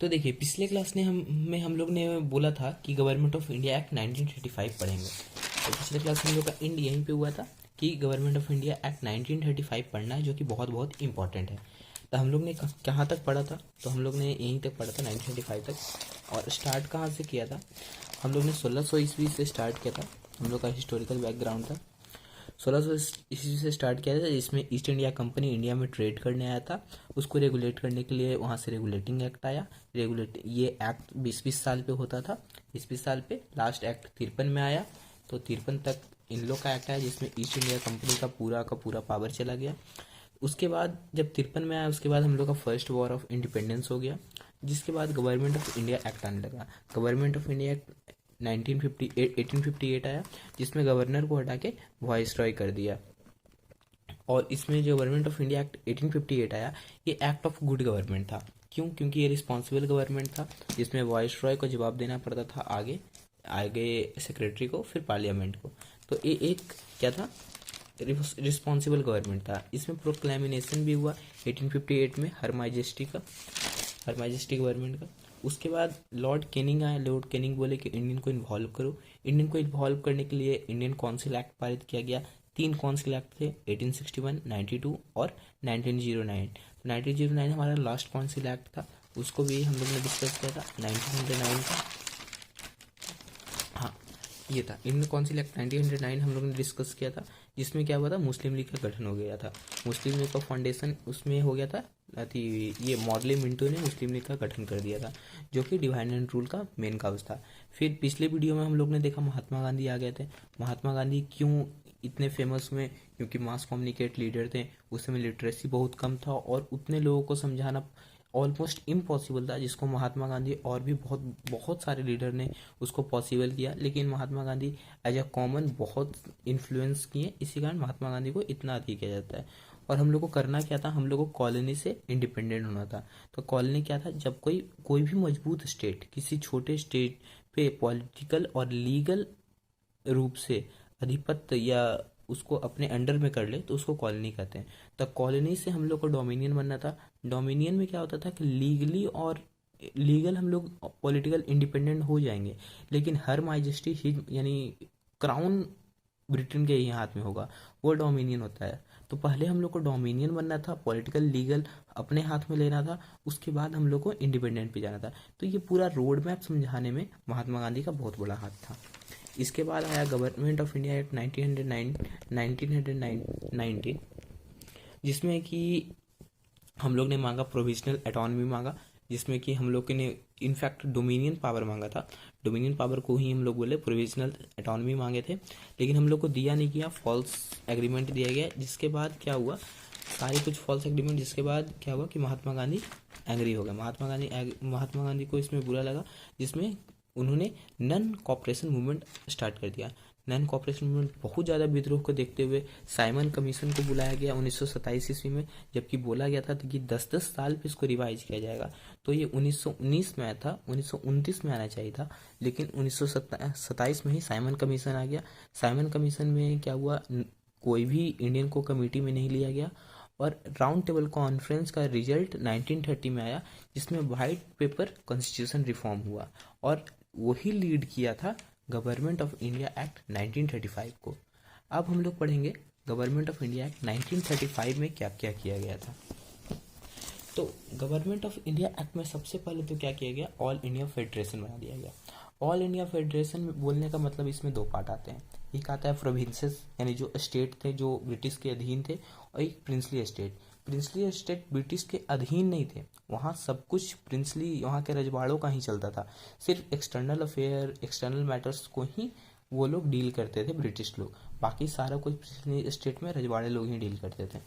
तो देखिए, पिछले क्लास ने हम लोग ने बोला था कि गवर्नमेंट ऑफ इंडिया एक्ट 1935 पढ़ेंगे। तो पिछले क्लास में हम लोग का एंड यहीं पे हुआ था कि गवर्नमेंट ऑफ इंडिया एक्ट 1935 पढ़ना है, जो कि बहुत बहुत इंपॉर्टेंट है। तो हम लोग ने कहाँ तक पढ़ा था? तो हम लोग ने यहीं तक पढ़ा था, 1935 तक। और स्टार्ट कहाँ से किया था? हम लोग ने 1600 ईस्वी से स्टार्ट किया था। हम लोग का हिस्टोरिकल बैकग्राउंड था। 1600 ईस्वी से स्टार्ट किया था, जिसमें ईस्ट इंडिया कंपनी इंडिया में ट्रेड करने आया था। उसको रेगुलेट करने के लिए वहाँ से रेगुलेटिंग एक्ट आया। ये एक्ट 20-20 साल पे होता था। 20-20 साल पे लास्ट एक्ट 53 में आया। तो 53 तक इन लोग का एक्ट आया, जिसमें ईस्ट इंडिया कंपनी का पूरा पावर चला गया। उसके बाद जब 53 में आया, उसके बाद हम लोग का फर्स्ट वॉर ऑफ इंडिपेंडेंस हो गया, जिसके बाद गवर्नमेंट ऑफ इंडिया एक्ट आने लगा। गवर्नमेंट ऑफ इंडिया एक्ट 1858 आया, जिसमें गवर्नर को हटा के वाइसरॉय कर दिया। और इसमें जो गवर्नमेंट ऑफ इंडिया एक्ट 1858 आया, ये एक्ट ऑफ गुड गवर्नमेंट था। क्यों? क्योंकि ये रिस्पॉन्सिबल गवर्नमेंट था, जिसमें वाइसरॉय को जवाब देना पड़ता था आगे आगे सेक्रेटरी को, फिर पार्लियामेंट को। तो ये एक क्या था? रिस्पॉन्सिबल गवर्नमेंट था। इसमें प्रोक्लेमिनेशन भी हुआ 1858 में हर मैजेस्टी गवर्नमेंट का। उसके बाद लॉर्ड कैनिंग आया। लॉर्ड कैनिंग बोले कि इंडियन को इन्वॉल्व करो। इंडियन को इन्वॉल्व करने के लिए इंडियन काउंसिल एक्ट पारित किया गया। 3 काउंसिल एक्ट थे, 1861, 92 और 1909। तो 1909 हमारा लास्ट काउंसिल एक्ट था, उसको भी हम लोग ने डिस्कस किया था 1909 का। हाँ, ये था इंडियन काउंसिल एक्ट 1909 हम लोग ने डिस्कस किया था, जिसमें क्या हुआ था? मुस्लिम लीग का गठन हो गया था। मुस्लिम लीग का फाउंडेशन उसमें हो गया था। ये मॉडले मिंटो ने मुस्लिम लीग का गठन कर दिया था, जो कि डिवाइड एंड रूल का मेन काउज था। फिर पिछले वीडियो में हम लोग ने देखा महात्मा गांधी आ गए थे। महात्मा गांधी क्यों इतने फेमस हुए? क्योंकि मास कम्युनिकेट लीडर थे। उस समय लिटरेसी बहुत कम था और उतने लोगों को समझाना ऑलमोस्ट इम्पॉसिबल था, जिसको महात्मा गांधी और भी बहुत बहुत सारे लीडर ने उसको पॉसिबल किया। लेकिन Mahatma Gandhi as a common बहुत इन्फ्लुएंस किए, इसी कारण महात्मा गांधी को इतना अधिक किया जाता है। और हम लोग को करना क्या था? हम लोग को कॉलोनी से इंडिपेंडेंट होना था। तो कॉलोनी क्या था? जब कोई भी मजबूत स्टेट किसी छोटे स्टेट पे पॉलिटिकल और लीगल रूप से अधिपत्य या उसको अपने अंडर में कर ले, तो उसको कॉलोनी कहते हैं। तो कॉलोनी से हम लोग को डोमिनियन बनना था। डोमिनियन में क्या होता था कि लीगल हम लोग पॉलिटिकल इंडिपेंडेंट हो जाएंगे, लेकिन हर माइजेस्टी यानी क्राउन ब्रिटेन के ही हाथ में होगा, वो डोमिनियन होता है। तो पहले हम लोग को डोमिनियन बनना था, पॉलिटिकल लीगल अपने हाथ में लेना था, उसके बाद हम लोग को इंडिपेंडेंट पे जाना था। तो ये पूरा रोड मैप समझाने में महात्मा गांधी का बहुत बड़ा हाथ था। इसके बाद आया गवर्नमेंट ऑफ इंडिया एक्ट 1919, जिसमें कि हम लोग ने मांगा प्रोविजनल एटॉनमी मांगा, जिसमें कि हम लोग ने इनफैक्ट डोमिनियन पावर मांगा था। डोमिनियन पावर को ही हम लोग बोले प्रोविजनल एटॉनमी मांगे थे, लेकिन हम लोग को दिया नहीं गया, फॉल्स एग्रीमेंट दिया गया। जिसके बाद क्या हुआ? सारे कुछ फॉल्स एग्रीमेंट। जिसके बाद क्या हुआ कि महात्मा गांधी एंग्री हो गए। महात्मा गांधी को इसमें बुरा लगा, जिसमें उन्होंने नन कॉपरेशन मूवमेंट स्टार्ट कर दिया। नन कॉपरेशन मूवमेंट बहुत ज़्यादा विद्रोह को देखते हुए साइमन कमीशन को बुलाया गया 1927 ईस्वी में, जबकि बोला गया था कि 10-10 साल पे इसको रिवाइज किया जाएगा। तो ये 1919 में आया था, 1929 में आना चाहिए था, लेकिन 1927 में ही साइमन कमीशन आ गया। साइमन कमीशन में क्या हुआ? कोई भी इंडियन को कमेटी में नहीं लिया गया, और राउंड टेबल कॉन्फ्रेंस का रिजल्ट 1930 में आया, जिसमें वाइट पेपर कॉन्स्टिट्यूशन रिफॉर्म हुआ, और वही लीड किया था गवर्नमेंट ऑफ इंडिया एक्ट 1935 को। अब हम लोग पढ़ेंगे गवर्नमेंट ऑफ इंडिया एक्ट 1935 में क्या क्या किया गया था। तो गवर्नमेंट ऑफ इंडिया एक्ट में सबसे पहले तो क्या किया गया? ऑल इंडिया फेडरेशन बना दिया गया। ऑल इंडिया फेडरेशन में बोलने का मतलब इसमें 2 पार्ट आते हैं। एक आता है प्रोविंसेस, यानी जो स्टेट थे जो ब्रिटिश के अधीन थे, और एक princely state. Princely state British के अधीन नहीं थे, वहाँ सब कुछ प्रिंसली, वहाँ के रजवाड़ों का ही चलता था। सिर्फ एक्सटर्नल अफेयर, एक्सटर्नल मैटर्स को ही वो लोग डील करते थे, ब्रिटिश लोग। बाकी सारा कुछ प्रिंसली स्टेट में रजवाड़े लोग ही डील करते थे।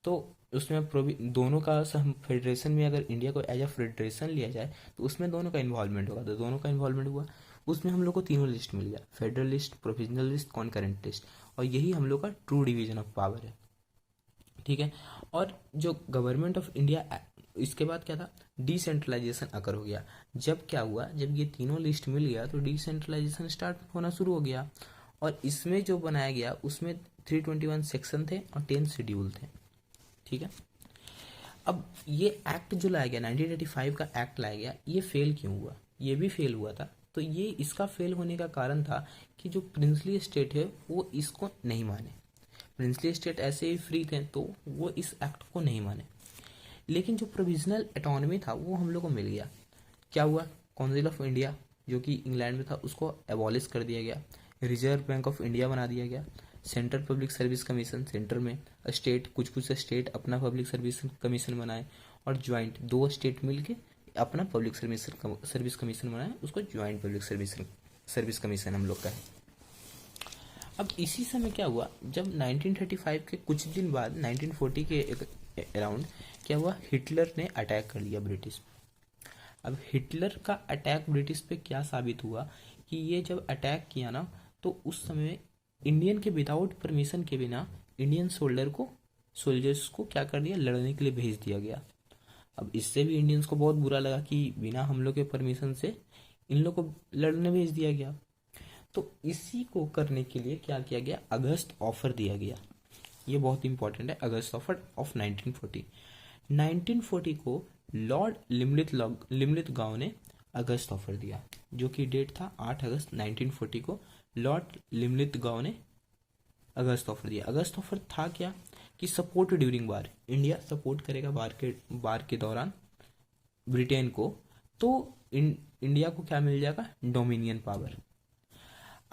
तो उसमें दोनों का फेडरेशन में अगर इंडिया को एज अ फेडरेशन लिया जाए, तो उसमें दोनों का इन्वॉल्वमेंट होगा। तो दोनों का इन्वॉल्वमेंट हुआ। उसमें हम लोग को तीनों लिस्ट मिल गया, federal list, provisional list, concurrent list. और यही हम लोग का ट्रू डिवीजन ऑफ पावर है, ठीक है। और जो गवर्नमेंट ऑफ इंडिया, इसके बाद क्या था? डिसेंट्रलाइजेशन अकर हो गया। जब क्या हुआ? जब ये तीनों लिस्ट मिल गया, तो डिसेंट्रलाइजेशन स्टार्ट होना शुरू हो गया। और इसमें जो बनाया गया, उसमें 321 सेक्शन थे और 10 शेड्यूल थे, ठीक है। अब ये एक्ट जो लाया गया 1985 का एक्ट लाया गया, ये फेल क्यों हुआ? ये भी फेल हुआ था। तो ये इसका फेल होने का कारण था कि जो प्रिंसली स्टेट है वो इसको नहीं माने। प्रिंसली स्टेट ऐसे ही फ्री थे तो वो इस एक्ट को नहीं माने। लेकिन जो प्रोविजनल एटॉनमी था वो हम लोग को मिल गया। क्या हुआ? काउंसिल ऑफ इंडिया जो कि इंग्लैंड में था उसको एबॉलिश कर दिया गया। रिजर्व बैंक ऑफ इंडिया बना दिया गया। Central public service commission, centre में स्टेट, कुछ कुछ स्टेट अपना पब्लिक सर्विस कमीशन बनाए, और ज्वाइंट 2 स्टेट मिलके अपना पब्लिक सर्विस कमीशन बनाए, उसको ज्वाइंट पब्लिक सर्विस कमीशन हम लोग का है। अब इसी समय क्या हुआ, जब 1935 के कुछ दिन बाद 1940 के अराउंड क्या हुआ, हिटलर ने अटैक कर लिया ब्रिटिश पे। अब हिटलर का अटैक ब्रिटिश पे क्या साबित हुआ कि ये जब अटैक किया ना, तो उस समय इंडियन के विदाउट परमिशन के बिना इंडियन सोल्जर्स को क्या कर दिया, लड़ने के लिए भेज दिया गया। अब इससे भी इंडियंस को बहुत बुरा लगा कि बिना हम लोग के परमिशन से इन लोग को लड़ने भेज दिया गया। तो इसी को करने के लिए क्या किया गया, अगस्त ऑफर दिया गया। ये बहुत इंपॉर्टेंट है, अगस्त ऑफर ऑफ 1940। 1940 को लॉर्ड लिमलिथगॉ ने अगस्त ऑफर दिया, जो कि डेट था 8 अगस्त 1940 को लॉर्ड लिमलिथगॉ ने अगस्त ऑफर दिया। अगस्त ऑफर था क्या कि सपोर्ट ड्यूरिंग वार, इंडिया सपोर्ट करेगा वार के दौरान ब्रिटेन को, तो इंडिया को क्या मिल जाएगा, डोमिनियन पावर।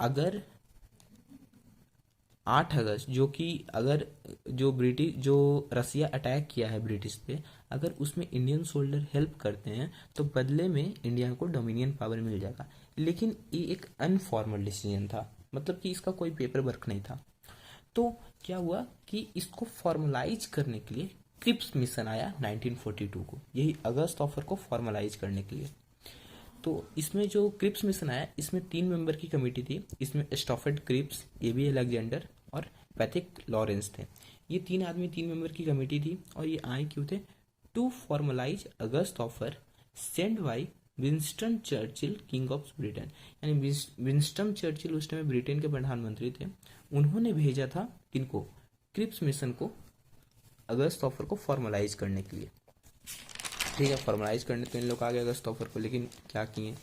अगर 8 अगस्त जो रसिया अटैक किया है ब्रिटिश पे, अगर उसमें इंडियन सोल्जर हेल्प करते हैं तो बदले में इंडिया को डोमिनियन पावर मिल जाएगा। लेकिन ये एक अनफॉर्मल डिसीजन था, मतलब कि इसका कोई पेपर वर्क नहीं था। तो क्या हुआ कि इसको फॉर्मलाइज करने के लिए क्रिप्स मिशन आया 1942 को, यही अगस्त ऑफर को फॉर्मलाइज करने के लिए। तो इसमें जो क्रिप्स मिशन आया, इसमें 3 मेंबर की कमेटी थी। इसमें स्टॉफर्ड क्रिप्स, एबी अलेक्जेंडर और पैथिक लॉरेंस थे। ये 3 आदमी 3 मेंबर की कमेटी थी, और ये आए क्यों थे, to formalize August offer send by Winston Churchill, king of Britain. यानी विंस्टन चर्चिल उस टाइम ब्रिटेन के प्रधानमंत्री थे, उन्होंने भेजा था किनको, क्रिप्स मिशन को अगस्त ऑफर को फॉर्मलाइज करने के लिए। ठीक है, फॉर्मलाइज करने तो इन लोग आ गए अगस्त ऑफर को, लेकिन क्या किए,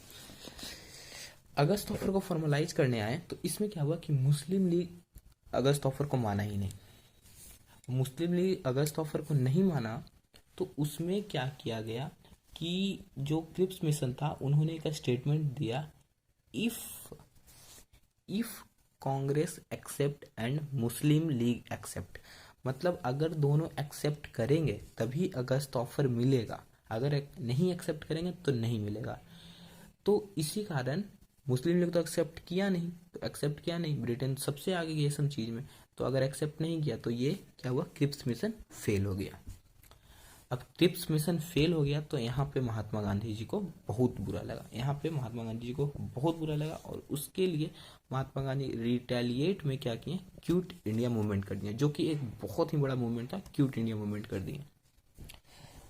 अगस्त ऑफर को फॉर्मलाइज करने आए तो इसमें क्या हुआ कि मुस्लिम लीग अगस्त ऑफर को माना ही नहीं। मुस्लिम लीग अगस्त ऑफर को नहीं माना तो उसमें क्या किया गया कि जो क्रिप्स मिशन था उन्होंने एक स्टेटमेंट दिया, if Congress accept and Muslim League accept, मतलब अगर दोनों एक्सेप्ट करेंगे तभी अगस्त ऑफर मिलेगा, अगर नहीं एक्सेप्ट करेंगे तो नहीं मिलेगा। तो इसी कारण मुस्लिम लीग तो एक्सेप्ट किया नहीं, ब्रिटेन सबसे आगे गया सब चीज में, तो अगर एक्सेप्ट नहीं किया तो ये क्या हुआ, क्रिप्स मिशन फेल हो गया। अब क्रिप्स मिशन फेल हो गया तो यहाँ पे महात्मा गांधी जी को बहुत बुरा लगा, और उसके लिए महात्मा गांधी रिटेलिएट में क्या किए, क्यूट इंडिया मूवमेंट कर दिया, जो कि एक बहुत ही बड़ा मूवमेंट था, क्यूट इंडिया मूवमेंट कर दिया।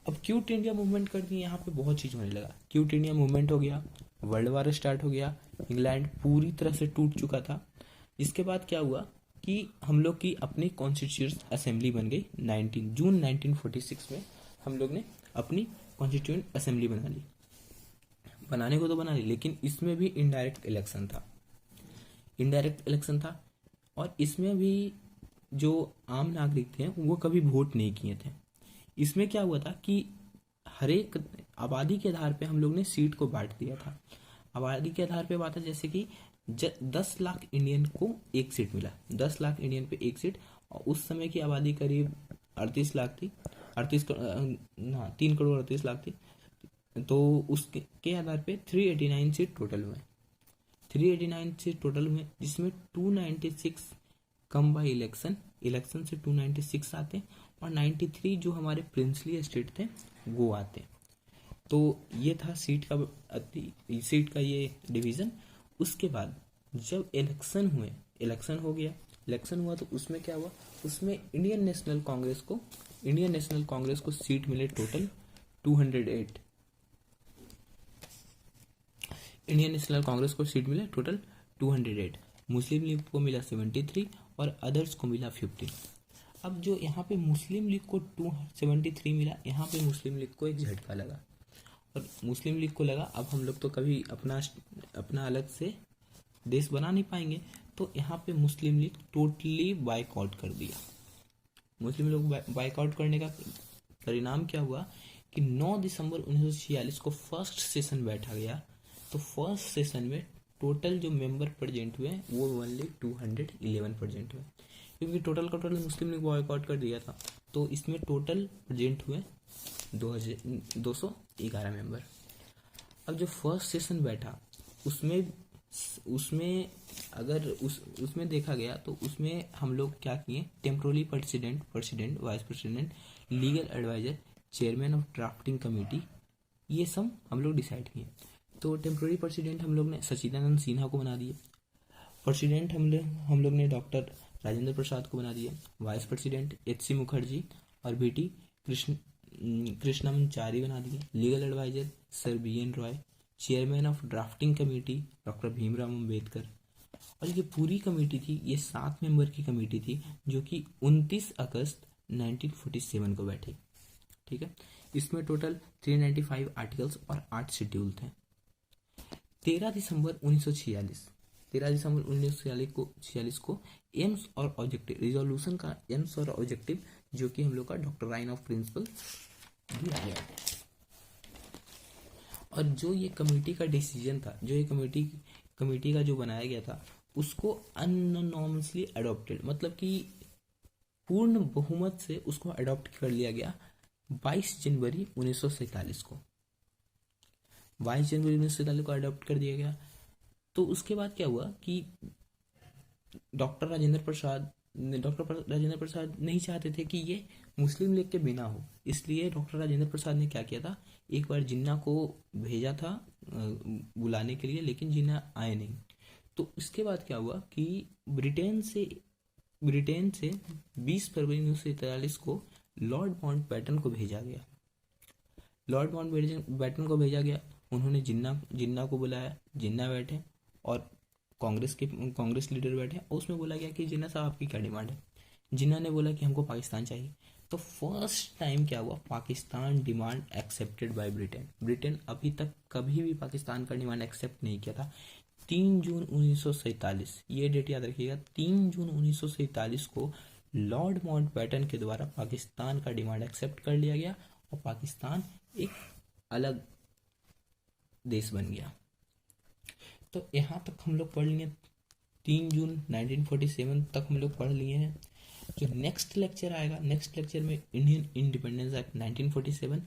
अब क्यूट इंडिया मूवमेंट कर दिए, यहाँ पे बहुत चीज होने लगा, क्यूट इंडिया मूवमेंट हो गया, वर्ल्ड वार स्टार्ट हो गया, इंग्लैंड पूरी तरह से टूट चुका था। इसके बाद क्या हुआ कि हम लोग की अपनी कॉन्स्टिट्यूंट असेंबली बन गई। 19 जून 1946 में हम लोग ने अपनी कॉन्स्टिट्यूंट असेंबली बनाने को तो बना ली, लेकिन इसमें भी इनडायरेक्ट इलेक्शन था, और इसमें भी जो आम नागरिक थे वो कभी वोट नहीं किए थे। इसमें क्या हुआ था कि हर एक आबादी के आधार पे हम लोग ने सीट को बांट दिया था। आबादी के आधार पे बांटा, जैसे कि 10 लाख इंडियन को एक सीट मिला, 10 लाख इंडियन पे एक सीट, और उस समय की आबादी करीब 38 लाख थी, 3 करोड़ 38 लाख थी। तो उसके आधार पे 389 सीट टोटल हुए, जिसमें 296 कम बाई इलेक्शन से 296 आते, और 93 जो हमारे प्रिंसली स्टेट थे वो आते। तो ये था सीट का ये डिवीजन। उसके बाद जब इलेक्शन हुआ तो उसमें क्या हुआ, उसमें इंडियन नेशनल कांग्रेस को सीट मिले टोटल 208। इंडियन नेशनल कांग्रेस को सीट मिले टोटल 208, मुस्लिम लीग को मिला 73 और अदर्स को मिला 15। अब जो यहाँ पे मुस्लिम लीग को 273 मिला, यहाँ पे मुस्लिम लीग को एक झटका लगा, और मुस्लिम लीग को लगा अब हम लोग तो कभी अपना अलग से देश बना नहीं पाएंगे, तो यहाँ पे मुस्लिम लीग टोटली बाइकआउट कर दिया। मुस्लिम लोग बाइकआउट करने का परिणाम क्या हुआ कि 9 दिसंबर 1946 को फर्स्ट सेशन बैठा गया। तो फर्स्ट सेशन में टोटल जो मेंबर प्रेजेंट हुए वो ओनली 211 प्रेजेंट हुए, क्योंकि टोटल का टोटल मुस्लिम लीग बॉयकॉट कर दिया था। तो इसमें टोटल प्रेजेंट हुए 211 मेंबर। अब जो फर्स्ट सेशन बैठा उसमें अगर उसमें देखा गया तो उसमें हम लोग क्या किए, temporary president, vice president, legal adviser, chairman of drafting committee, ये सब हम लोग डिसाइड किए। तो टेम्पोररी प्रेसिडेंट हम लोग ने सचिदानंद सिन्हा को बना दिए, प्रेसिडेंट हम लोग ने डॉक्टर राजेंद्र प्रसाद को बना दिया, वाइस प्रेसिडेंट HC मुखर्जी और BT कृष्णमाचारी बना दिए, legal adviser sir BN Roy, chairman of drafting committee doctor Bhimrao Ambedkar. और ये पूरी कमेटी थी, ये 7 मेंबर की कमेटी थी जो कि 29 अगस्त 1947 को बैठी। ठीक है, इसमें टोटल 395 आर्टिकल्स और 8 शेड्यूल थे। 13 दिसंबर 1946 को एम्स और ऑब्जेक्टिव रिजोल्यूशन का एम्स और ऑब्जेक्टिव जो कि हम लोग का डॉक्ट्राइन ऑफ प्रिंसिपल दिया गया। और जो ये कमेटी का डिसीजन था, जो ये कमेटी का जो बनाया गया था उसको अननॉमसली अडॉप्टेड, मतलब कि पूर्ण बहुमत से उसको अडॉप्ट कर लिया गया 22 जनवरी 1947 को। 22 जनवरी 1947 को अडॉप्ट कर दिया गया। तो उसके बाद क्या हुआ कि डॉक्टर राजेंद्र प्रसाद नहीं चाहते थे कि ये मुस्लिम लीग के बिना हो, इसलिए डॉक्टर राजेंद्र प्रसाद ने क्या किया था, एक बार जिन्ना को भेजा था बुलाने के लिए, लेकिन जिन्ना आए नहीं। तो इसके बाद क्या हुआ कि ब्रिटेन से 20 फरवरी 1943 को लॉर्ड माउंटबेटन को भेजा गया। उन्होंने जिन्ना को बुलाया, जिन्ना बैठे और कांग्रेस लीडर बैठे, और उसमें बोला गया कि जिन्ना साहब आपकी क्या डिमांड है। जिन्ना ने बोला कि हमको पाकिस्तान चाहिए। तो फर्स्ट टाइम क्या हुआ, Pakistan demand accepted by Britain अभी तक कभी भी पाकिस्तान का डिमांड एक्सेप्ट नहीं किया था। 3 जून 1947, ये डेट याद रखिएगा, 3 जून 1947 को लॉर्ड माउंटबेटन के द्वारा पाकिस्तान का डिमांड एक्सेप्ट कर लिया गया और पाकिस्तान एक अलग देश बन गया। तो यहाँ तक हम लोग पढ़ लिए, 3 जून 1947 तक हम लोग पढ़ लिए हैं। जो नेक्स्ट लेक्चर आएगा, नेक्स्ट लेक्चर में Indian independence act 1947,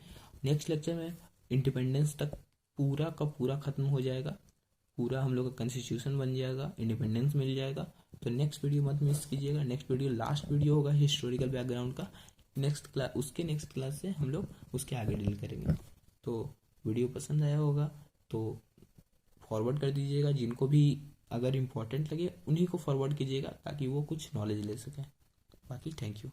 next lecture में इंडिपेंडेंस तक पूरा का पूरा खत्म हो जाएगा, पूरा हम लोग का कॉन्स्टिट्यूशन बन जाएगा, इंडिपेंडेंस मिल जाएगा। तो नेक्स्ट वीडियो मत मिस कीजिएगा। नेक्स्ट वीडियो लास्ट वीडियो होगा हिस्टोरिकल बैकग्राउंड का। नेक्स्ट क्लास से हम लोग उसके आगे डील करेंगे। तो वीडियो पसंद आया होगा तो फॉरवर्ड कर दीजिएगा, जिनको भी अगर इम्पोर्टेंट लगे उन्हीं को फॉरवर्ड कीजिएगा ताकि वो कुछ नॉलेज ले सकें। बाकी थैंक यू।